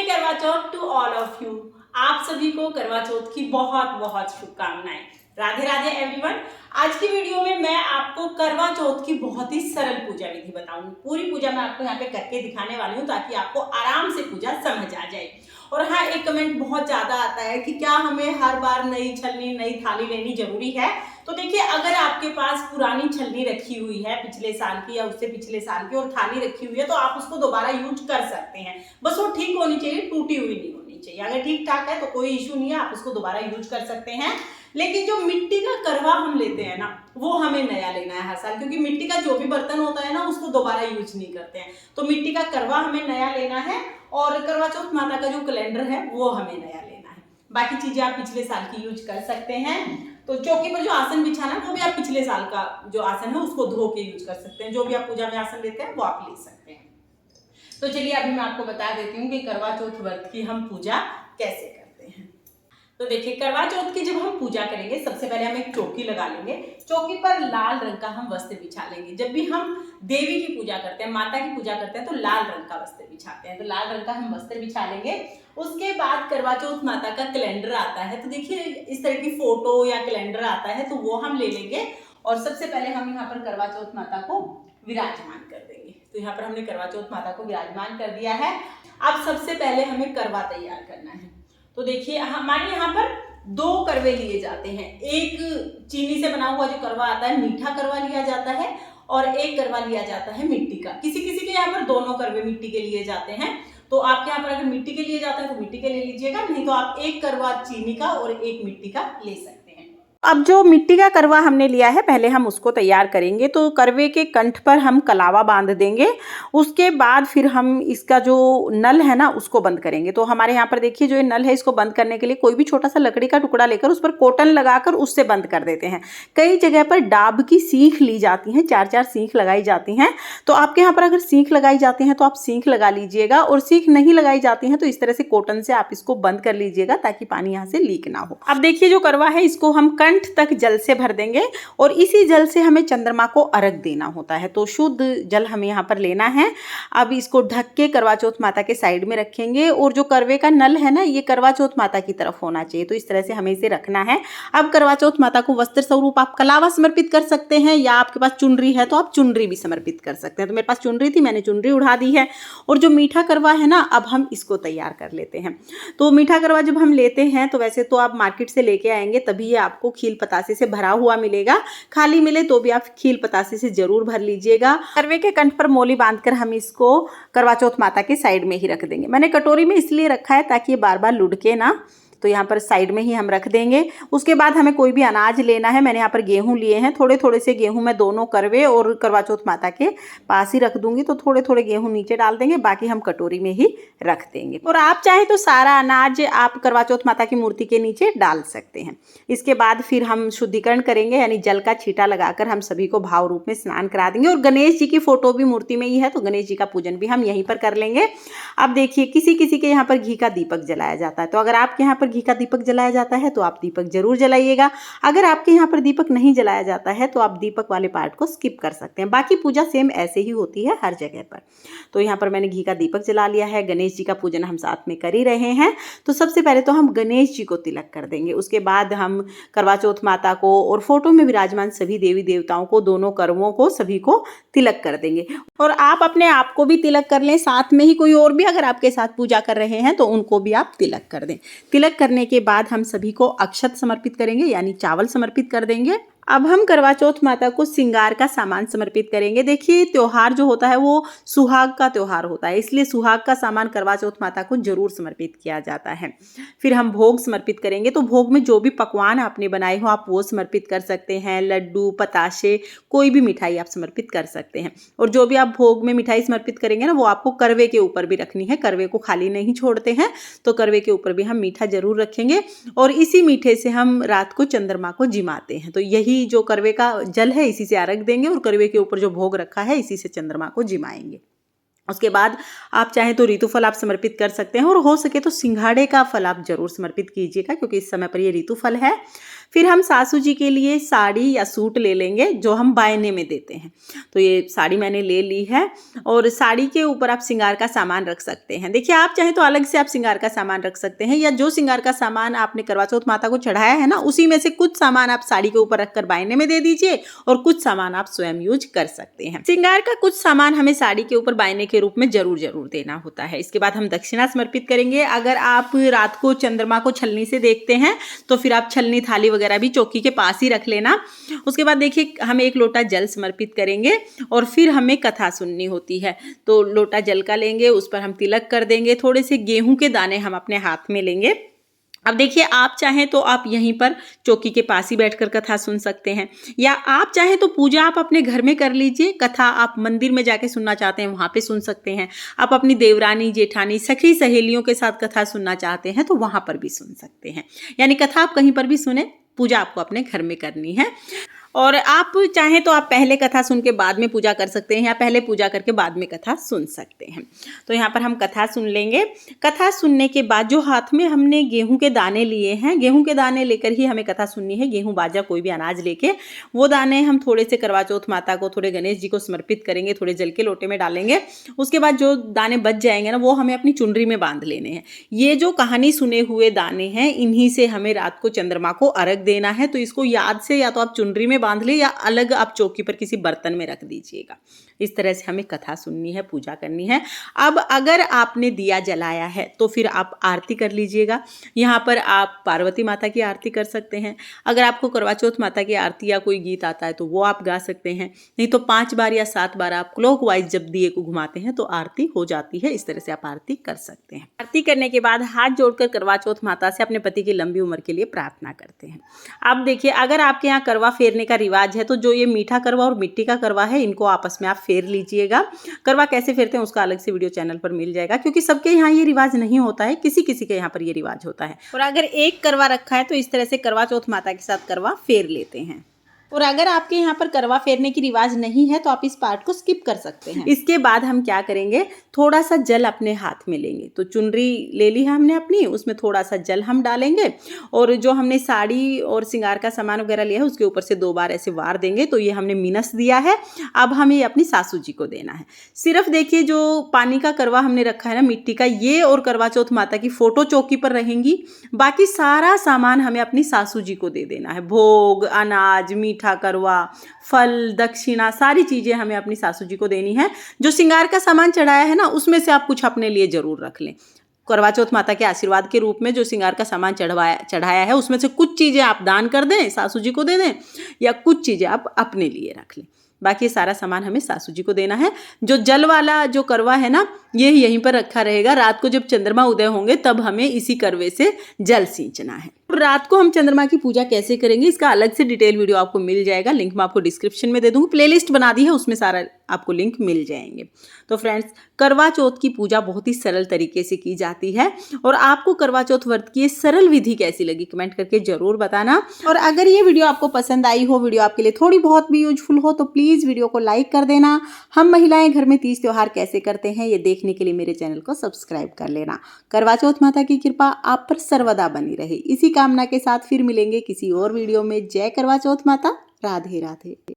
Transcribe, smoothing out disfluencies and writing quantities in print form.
Happy करवा चौथ to all of you. आप सभी को करवा चौथ की बहुत बहुत शुभकामनाएं। राधे राधे एवरीवन। आज की वीडियो में मैं आपको करवा चौथ की बहुत ही सरल पूजा विधि बताऊंगी। पूरी पूजा मैं आपको यहाँ पे करके दिखाने वाली हूँ ताकि आपको आराम से पूजा समझ आ जाए। और हाँ, एक कमेंट बहुत ज्यादा आता है कि क्या हमें हर बार नई छलनी नई थाली लेनी जरूरी है। तो देखिए, अगर आपके पास पुरानी छलनी रखी हुई है पिछले साल की या उससे पिछले साल की और थाली रखी हुई है तो आप उसको दोबारा यूज कर सकते हैं। बस वो ठीक होनी चाहिए, टूटी हुई नहीं होनी चाहिए। अगर ठीक ठाक है तो कोई इशू नहीं है, आप उसको दोबारा यूज कर सकते हैं। लेकिन जो मिट्टी का करवा हम लेते हैं ना, वो हमें नया लेना है हर साल, क्योंकि मिट्टी का जो भी बर्तन होता है ना उसको दोबारा यूज नहीं करते हैं। तो मिट्टी का करवा हमें नया लेना है और करवा चौथ माता का जो कैलेंडर है वो हमें नया लेना है। बाकी चीजें आप पिछले साल की यूज कर सकते हैं। तो चौकी पर जो आसन बिछाना है वो भी आप पिछले साल का जो आसन है उसको धो के यूज कर सकते हैं। जो भी आप पूजा में आसन लेते हैं वो आप ले सकते हैं। तो चलिए अभी मैं आपको बता देती हूँ कि करवा चौथ व्रत की हम पूजा कैसे करते हैं। तो देखिए, करवा चौथ की जब हम पूजा करेंगे सबसे पहले हम एक चौकी लगा लेंगे। चौकी पर लाल रंग का हम वस्त्र बिछा लेंगे। जब भी हम देवी की पूजा करते हैं, माता की पूजा करते हैं, तो लाल रंग का वस्त्र बिछाते हैं। तो लाल रंग का हम वस्त्र बिछा लेंगे। उसके बाद करवा चौथ माता का कैलेंडर आता है। तो देखिए, इस तरह की फोटो या कैलेंडर आता है तो वो हम ले लेंगे और सबसे पहले हम यहाँ पर करवा चौथ माता को विराजमान कर देंगे। तो यहाँ पर हमने करवा चौथ माता को विराजमान कर दिया है। अब सबसे पहले हमें करवा तैयार करना है। तो देखिए, हमारे यहाँ पर 2 करवे लिए जाते हैं। एक चीनी से बना हुआ जो करवा आता है, मीठा करवा लिया जाता है, और एक करवा लिया जाता है मिट्टी का। किसी किसी के यहाँ पर दोनों करवे मिट्टी के लिए जाते हैं। तो आपके यहाँ पर अगर मिट्टी के लिए जाता है तो मिट्टी के ले लीजिएगा, नहीं तो आप एक करवा चीनी का और एक मिट्टी का ले सकते हैं। अब जो मिट्टी का करवा हमने लिया है, पहले हम उसको तैयार करेंगे। तो करवे के कंठ पर हम कलावा बांध देंगे। उसके बाद फिर हम इसका जो नल है ना उसको बंद करेंगे। तो हमारे यहाँ पर देखिए, जो ये नल है इसको बंद करने के लिए कोई भी छोटा सा लकड़ी का टुकड़ा लेकर उस पर कॉटन लगाकर उससे बंद कर देते हैं। कई जगह पर डाब की सीख ली जाती हैं, 4-4 सीख लगाई जाती हैं। तो आपके यहाँ पर अगर सीख लगाई जाती हैं तो आप सीख लगा लीजिएगा, और सीख नहीं लगाई जाती हैं तो इस तरह से कॉटन से आप इसको बंद कर लीजिएगा ताकि पानी यहाँ से लीक ना हो। अब देखिए, जो करवा है इसको हम कंठ तक जल से भर देंगे और इसी जल से हमें चंद्रमा को अर्घ देना होता है। तो शुद्ध जल हमें यहाँ पर लेना है। अब इसको ढक के करवा चौथ माता के साइड में रखेंगे, और जो करवे का नल है ना, ये करवा चौथ माता की तरफ होना चाहिए। तो इस तरह से हमें इसे रखना है। अब करवा चौथ माता को वस्त्र स्वरूप आप कलावा समर्पित कर सकते हैं, या आपके पास चुनरी है तो आप चुनरी भी समर्पित कर सकते हैं। तो मेरे पास चुनरी थी, मैंने चुनरी उड़ा दी है। और जो मीठा करवा है ना, अब हम इसको तैयार कर लेते हैं। तो मीठा करवा जब हम लेते हैं तो वैसे तो आप मार्केट से लेके आएंगे तभी ये आपको खील पतासे से भरा हुआ मिलेगा। खाली मिले तो भी आप खील पतासे से जरूर भर लीजिएगा। करवे के कंठ पर मोली बांधकर हम इसको करवा चौथ माता के साइड में ही रख देंगे। मैंने कटोरी में इसलिए रखा है ताकि ये बार बार लुढ़के ना, तो यहाँ पर साइड में ही हम रख देंगे। उसके बाद हमें कोई भी अनाज लेना है। मैंने यहाँ पर गेहूं लिए हैं। थोड़े थोड़े से गेहूं मैं दोनों करवे और करवा चौथ माता के पास ही रख दूंगी। तो थोड़े थोड़े गेहूं नीचे डाल देंगे, बाकी हम कटोरी में ही रख देंगे। और आप चाहे तो सारा अनाज आप करवा चौथ माता की मूर्ति के नीचे डाल सकते हैं। इसके बाद फिर हम शुद्धिकरण करेंगे, यानी जल का छींटा लगाकर हम सभी को भाव रूप में स्नान करा देंगे। और गणेश जी की फोटो भी मूर्ति में ही है, तो गणेश जी का पूजन भी हम यहीं पर कर लेंगे। अब देखिए, किसी किसी के यहाँ पर घी का दीपक जलाया जाता है। तो अगर आपके यहाँ पर घी का दीपक जलाया जाता है तो आप दीपक जरूर जलाइएगा। अगर आपके यहाँ पर दीपक नहीं जलाया जाता है तो आप दीपक वाले पार्ट को स्किप कर सकते हैं। बाकी पूजा सेम ऐसे ही होती है हर जगह पर। तो यहाँ पर मैंने घी का दीपक जला लिया है। गणेश जी का पूजन हम साथ में कर ही रहे हैं। तो सबसे पहले तो हम गणेश जी को तिलक कर देंगे। उसके बाद हम करवा चौथ माता को और फोटो में विराजमान सभी देवी देवताओं को, दोनों कर्मों को, सभी को तिलक कर देंगे। और आप अपने आप को भी तिलक कर लें, साथ में ही कोई और भी अगर आपके साथ पूजा कर रहे हैं तो उनको भी आप तिलक कर दें। तिलक करने के बाद हम सभी को अक्षत समर्पित करेंगे, यानी चावल समर्पित कर देंगे। अब हम करवा चौथ माता को श्रृंगार का सामान समर्पित करेंगे। देखिए, त्योहार जो होता है वो सुहाग का त्योहार होता है, इसलिए सुहाग का सामान करवा चौथ माता को जरूर समर्पित किया जाता है। फिर हम भोग समर्पित करेंगे। तो भोग में जो भी पकवान आपने बनाए हो आप वो समर्पित कर सकते हैं। लड्डू, पताशे, कोई भी मिठाई आप समर्पित कर सकते हैं। और जो भी आप भोग में मिठाई समर्पित करेंगे ना, वो आपको करवे के ऊपर भी रखनी है। करवे को खाली नहीं छोड़ते हैं, तो करवे के ऊपर भी हम मीठा जरूर रखेंगे। और इसी मीठे से हम रात को चंद्रमा को जिमाते हैं। तो यही जो करवे का जल है इसी से अर्घ देंगे, और करवे के ऊपर जो भोग रखा है इसी से चंद्रमा को जिमाएंगे। उसके बाद आप चाहें तो ऋतु फल आप समर्पित कर सकते हैं, और हो सके तो सिंघाड़े का फल आप जरूर समर्पित कीजिएगा, क्योंकि इस समय पर ये ऋतु फल है। फिर हम सासू जी के लिए साड़ी या सूट ले लेंगे जो हम बायने में देते हैं। तो ये साड़ी मैंने ले ली है और साड़ी के ऊपर आप श्रृंगार का सामान रख सकते हैं। देखिए आप चाहे तो अलग से आप श्रृंगार का सामान रख सकते हैं, या जो श्रृंगार का सामान आपने करवा चौथ माता को चढ़ाया है ना, उसी में से कुछ सामान आप साड़ी के ऊपर रखकर बायने में दे दीजिए और कुछ सामान आप स्वयं यूज कर सकते हैं। श्रृंगार का कुछ सामान हमें साड़ी के ऊपर बायने के रूप में जरूर देना होता है। इसके बाद हम दक्षिणा समर्पित करेंगे। अगर आप रात को चंद्रमा को छलनी से देखते हैं तो फिर आप छलनी थाली वगैरह भी चौकी के पास ही रख लेना। उसके बाद देखिए हम 1 लोटा जल समर्पित करेंगे और फिर हमें कथा सुननी होती है। तो लोटा जल का लेंगे, उस पर हम तिलक कर देंगे, थोड़े से गेहूं के दाने हम अपने हाथ में लेंगे। अब देखिए आप चाहें तो आप यहीं पर चौकी के पास ही बैठकर कथा सुन सकते हैं, या आप चाहें तो पूजा आप अपने घर में कर लीजिए। कथा आप मंदिर में जाके सुनना चाहते हैं वहाँ पे सुन सकते हैं। आप अपनी देवरानी, जेठानी, सखी सहेलियों के साथ कथा सुनना चाहते हैं तो वहाँ पर भी सुन सकते हैं। यानी कथा आप कहीं पर भी सुने, पूजा आपको अपने घर में करनी है। और आप चाहें तो आप पहले कथा सुन के बाद में पूजा कर सकते हैं, या पहले पूजा करके बाद में कथा सुन सकते हैं। तो यहाँ पर हम कथा सुन लेंगे। कथा सुनने के बाद जो हाथ में हमने गेहूं के दाने लिए हैं, गेहूं के दाने लेकर ही हमें कथा सुननी है। गेहूं, बाजा, कोई भी अनाज लेके वो दाने हम थोड़े से करवा चौथ माता को, थोड़े गणेश जी को समर्पित करेंगे, थोड़े जल के लोटे में डालेंगे। उसके बाद जो दाने बच जाएंगे ना, वो हमें अपनी चुनरी में बांध लेने हैं। ये जो कहानी सुने हुए दाने हैं, इन्हीं से हमें रात को चंद्रमा को अर्घ देना है। तो इसको याद से या तो आप चुनरी में बांध ले या अलग आप चौकी पर किसी बर्तन में रख दीजिएगा। इस तरह से हमें कथा सुननी है, पूजा करनी है। अब अगर आपने दिया जलाया है तो फिर आप आरती कर लीजिएगा। यहाँ पर आप पार्वती माता की आरती कर सकते हैं। अगर आपको करवा चौथ माता की आरती या कोई गीत आता है तो वो आप गा सकते हैं, नहीं तो 5 बार या 7 बार आप क्लॉकवाइज जब दिए को घुमाते हैं तो आरती हो जाती है। इस तरह से आप आरती कर सकते हैं। आरती करने के बाद हाथ जोड़कर करवा चौथ माता से अपने पति की लंबी उम्र के लिए प्रार्थना करते हैं। अब देखिए अगर आपके यहाँ करवा फेरने का रिवाज है तो जो ये मीठा करवा और मिट्टी का करवा है, इनको आपस में आप फेर लीजिएगा। करवा कैसे फेरते हैं उसका अलग से वीडियो चैनल पर मिल जाएगा, क्योंकि सबके यहाँ ये रिवाज नहीं होता है, किसी किसी के यहाँ पर ये रिवाज होता है। और अगर एक करवा रखा है तो इस तरह से करवा चौथ माता के साथ करवा फेर लेते हैं। और अगर आपके यहाँ पर करवा फेरने की रिवाज नहीं है तो आप इस पार्ट को स्किप कर सकते हैं। इसके बाद हम क्या करेंगे, थोड़ा सा जल अपने हाथ में लेंगे। तो चुनरी ले ली है हमने अपनी, उसमें थोड़ा सा जल हम डालेंगे और जो हमने साड़ी और श्रृंगार का सामान वगैरह लिया है उसके ऊपर से 2 बार ऐसे वार देंगे। तो ये हमने मीनस दिया है। अब हमें ये अपनी सासू जी को देना है। सिर्फ देखिए जो पानी का करवा हमने रखा है ना मिट्टी का, ये और करवा चौथ माता की फोटो चौकी पर रहेंगी। बाकी सारा सामान हमें अपनी सासू जी को दे देना है। भोग, अनाज, मीठा करवा, फल, दक्षिणा, सारी चीजें हमें अपनी सासू जी को देनी है। जो श्रृंगार का सामान चढ़ाया है ना, उसमें से आप कुछ अपने लिए जरूर रख लें। करवा चौथ माता के आशीर्वाद के रूप में जो श्रृंगार का सामान चढ़ाया है उसमें से कुछ चीजें आप दान कर दें, सासू जी को दे दें, या कुछ चीजें आप अपने लिए रख लें। बाकी सारा सामान हमें सासू जी को देना है। जो जल वाला जो करवा है ना, ये यहीं पर रखा रहेगा। रात को जब चंद्रमा उदय होंगे तब हमें इसी करवे से जल सींचना है। रात को हम चंद्रमा की पूजा कैसे करेंगे इसका अलग से डिटेल वीडियो आपको मिल जाएगा। लिंक मैं आपको डिस्क्रिप्शन में दे दूंगी। प्लेलिस्ट बना दी है, उसमें सारा आपको लिंक मिल जाएंगे। तो फ्रेंड्स, करवा चौथ की पूजा बहुत ही सरल तरीके से की जाती है। और आपको करवा चौथ व्रत की ये सरल विधि कैसी लगी कमेंट करके जरूर बताना। और अगर ये वीडियो आपको पसंद आई हो, वीडियो आपके लिए थोड़ी बहुत भी यूजफुल हो, तो प्लीज़ वीडियो को लाइक कर देना। हम महिलाएं घर में तीज त्योहार कैसे करते हैं ये देखने के लिए मेरे चैनल को सब्सक्राइब कर लेना। करवा चौथ माता की कृपा आप पर सर्वदा बनी रहे, इसी कामना के साथ फिर मिलेंगे किसी और वीडियो में। जय करवा चौथ माता। राधे राधे।